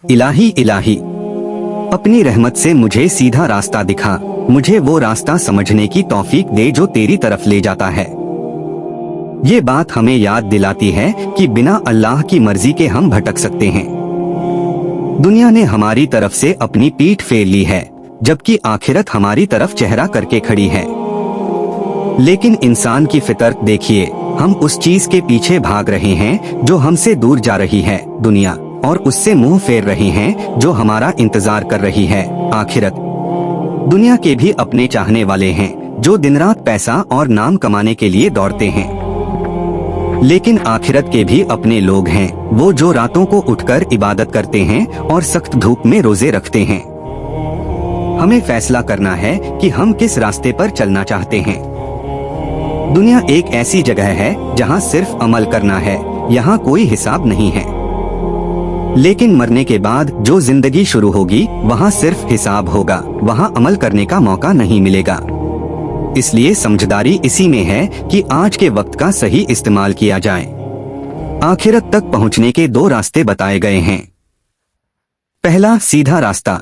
इलाही इलाही, अपनी रहमत से मुझे सीधा रास्ता दिखा, मुझे वो रास्ता समझने की तौफीक दे जो तेरी तरफ ले जाता है। ये बात हमें याद दिलाती है कि बिना अल्लाह की मर्जी के हम भटक सकते हैं। दुनिया ने हमारी तरफ से अपनी पीठ फेर ली है, जबकि आखिरत हमारी तरफ चेहरा करके खड़ी है। लेकिन इंसान की फितरत देखिए, हम उस चीज के पीछे भाग रहे हैं जो हमसे दूर जा रही है, दुनिया, और उससे मुंह फेर रहे हैं जो हमारा इंतजार कर रही है, आखिरत। दुनिया के भी अपने चाहने वाले हैं जो दिन रात पैसा और नाम कमाने के लिए दौड़ते हैं। लेकिन आखिरत के भी अपने लोग हैं, वो जो रातों को उठकर इबादत करते हैं और सख्त धूप में रोजे रखते हैं। हमें फैसला करना है कि हम किस रास्ते पर चलना चाहते हैं। दुनिया एक ऐसी जगह है जहां सिर्फ अमल करना है, यहाँ कोई हिसाब नहीं है। लेकिन मरने के बाद जो जिंदगी शुरू होगी वहाँ सिर्फ हिसाब होगा, वहाँ अमल करने का मौका नहीं मिलेगा। इसलिए समझदारी इसी में है कि आज के वक्त का सही इस्तेमाल किया जाए। आखिरत तक पहुँचने के 2 रास्ते बताए गए हैं। पहला, सीधा रास्ता।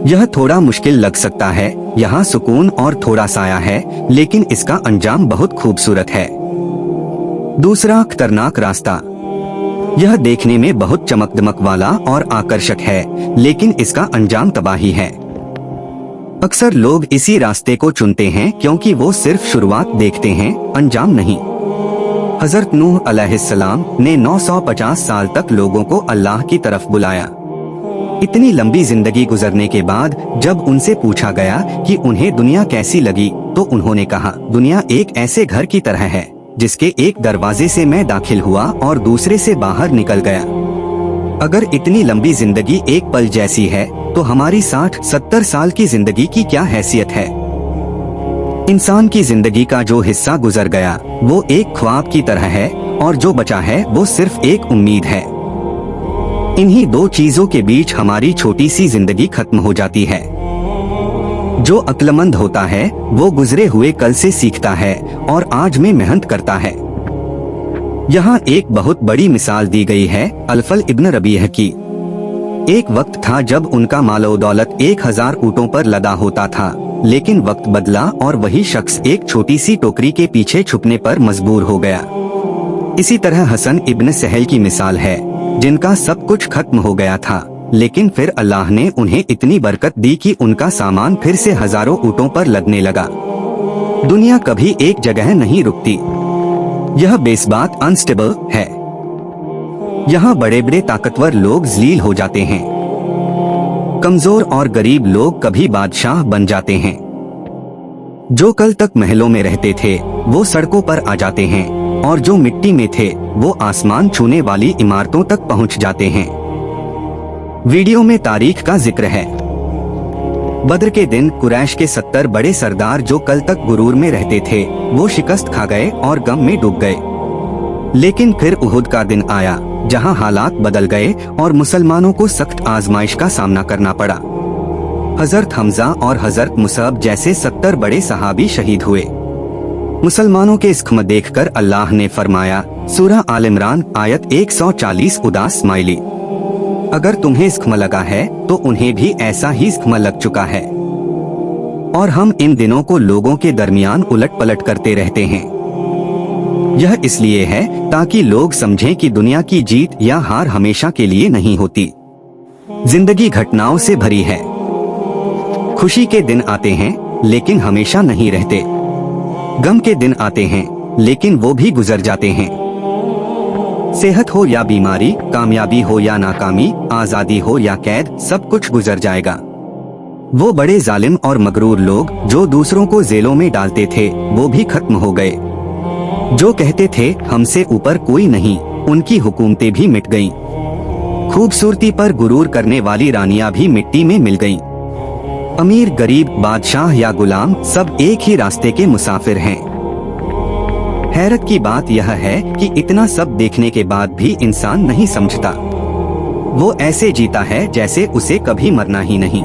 यह थोड़ा मुश्किल लग सकता है, यहाँ सुकून और थोड़ा साया है, लेकिन इसका अंजाम बहुत खूबसूरत है। दूसरा, खतरनाक रास्ता। यह देखने में बहुत चमक दमक वाला और आकर्षक है, लेकिन इसका अंजाम तबाही है। अक्सर लोग इसी रास्ते को चुनते हैं क्योंकि वो सिर्फ शुरुआत देखते हैं, अंजाम नहीं। हजरत नूह अलैहिस्सलाम ने 950 साल तक लोगों को अल्लाह की तरफ बुलाया। इतनी लंबी जिंदगी गुजरने के बाद जब उनसे पूछा गया कि उन्हें दुनिया कैसी लगी, तो उन्होंने कहा, दुनिया एक ऐसे घर की तरह है जिसके एक दरवाजे से मैं दाखिल हुआ और दूसरे से बाहर निकल गया। अगर इतनी लंबी जिंदगी एक पल जैसी है, तो हमारी 60-70 साल की जिंदगी की क्या हैसियत है। इंसान की जिंदगी का जो हिस्सा गुजर गया वो एक ख्वाब की तरह है, और जो बचा है वो सिर्फ एक उम्मीद है। इन्हीं 2 चीजों के बीच हमारी छोटी सी जिंदगी खत्म हो जाती है। जो अक्लमंद होता है वो गुजरे हुए कल से सीखता है और आज में मेहनत करता है। यहाँ एक बहुत बड़ी मिसाल दी गई है अलफल इब्न रबीह की। एक वक्त था जब उनका मालो दौलत 1000 ऊँटों पर लदा होता था, लेकिन वक्त बदला और वही शख्स एक छोटी सी टोकरी के पीछे छुपने पर मजबूर हो गया। इसी तरह हसन इब्न सहल की मिसाल है, जिनका सब कुछ खत्म हो गया था, लेकिन फिर अल्लाह ने उन्हें इतनी बरकत दी कि उनका सामान फिर से हजारों ऊँटों पर लगने लगा। दुनिया कभी एक जगह नहीं रुकती, यह बेसबाक अनस्टेबल है। यहाँ बड़े बड़े ताकतवर लोग जलील हो जाते हैं, कमजोर और गरीब लोग कभी बादशाह बन जाते हैं। जो कल तक महलों में रहते थे वो सड़कों पर आ जाते हैं, और जो मिट्टी में थे वो आसमान छूने वाली इमारतों तक पहुँच जाते हैं। वीडियो में तारीख का जिक्र है। बद्र के दिन कुरैश के 70 बड़े सरदार जो कल तक गुरूर में रहते थे वो शिकस्त खा गए और गम में डूब गए। लेकिन फिर उहुद का दिन आया जहां हालात बदल गए और मुसलमानों को सख्त आजमाइश का सामना करना पड़ा। हजरत हमजा और हजरत मुसअब जैसे 70 बड़े सहाबी शहीद हुए। मुसलमानों के इस्ख्म देखकर अल्लाह ने फरमाया, सूरह आल इमरान आयत 140, उदास स्माइली, अगर तुम्हें इस्ख्म लगा है तो उन्हें भी ऐसा ही इस्ख्म लग चुका है। और हम इन दिनों को लोगों के दरमियान उलट पलट करते रहते हैं। यह इसलिए है ताकि लोग समझें कि दुनिया की जीत या हार हमेशा के लिए नहीं होती। जिंदगी घटनाओं से भरी है। खुशी के दिन आते हैं लेकिन हमेशा नहीं रहते। गम के दिन आते हैं लेकिन वो भी गुजर जाते हैं। सेहत हो या बीमारी, कामयाबी हो या नाकामी, आजादी हो या कैद, सब कुछ गुजर जाएगा। वो बड़े जालिम और मगरूर लोग जो दूसरों को जेलों में डालते थे वो भी खत्म हो गए। जो कहते थे हमसे ऊपर कोई नहीं, उनकी हुकूमतें भी मिट गईं। खूबसूरती पर गुरूर करने वाली रानियां भी मिट्टी में मिल गईं। अमीर गरीब, बादशाह या गुलाम, सब एक ही रास्ते के मुसाफिर हैं। हैरत की बात यह है कि इतना सब देखने के बाद भी इंसान नहीं समझता। वो ऐसे जीता है जैसे उसे कभी मरना ही नहीं।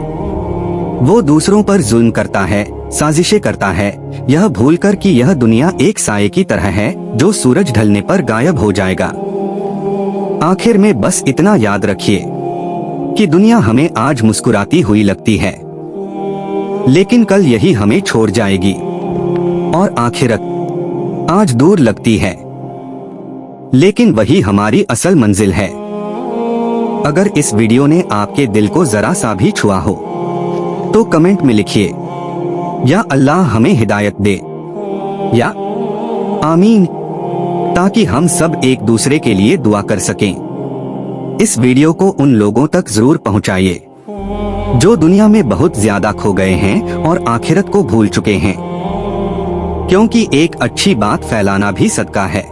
वो दूसरों पर जुल्म करता है, साजिशें करता है, यह भूलकर कि यह दुनिया एक साये की तरह है जो सूरज ढलने पर गायब हो जाएगा। आखिर में बस इतना याद रखिए, कि दुनिया हमें आज मुस्कुराती हुई लगती है, लेकिन कल यही हमें छोड़ जाएगी। और आखिरत आज दूर लगती है, लेकिन वही हमारी असल मंजिल है। अगर इस वीडियो ने आपके दिल को जरा सा भी छुआ हो तो कमेंट में लिखिए, या अल्लाह हमें हिदायत दे, या आमीन, ताकि हम सब एक दूसरे के लिए दुआ कर सकें। इस वीडियो को उन लोगों तक जरूर पहुंचाइए जो दुनिया में बहुत ज्यादा खो गए हैं और आखिरत को भूल चुके हैं, क्योंकि एक अच्छी बात फैलाना भी सदका है।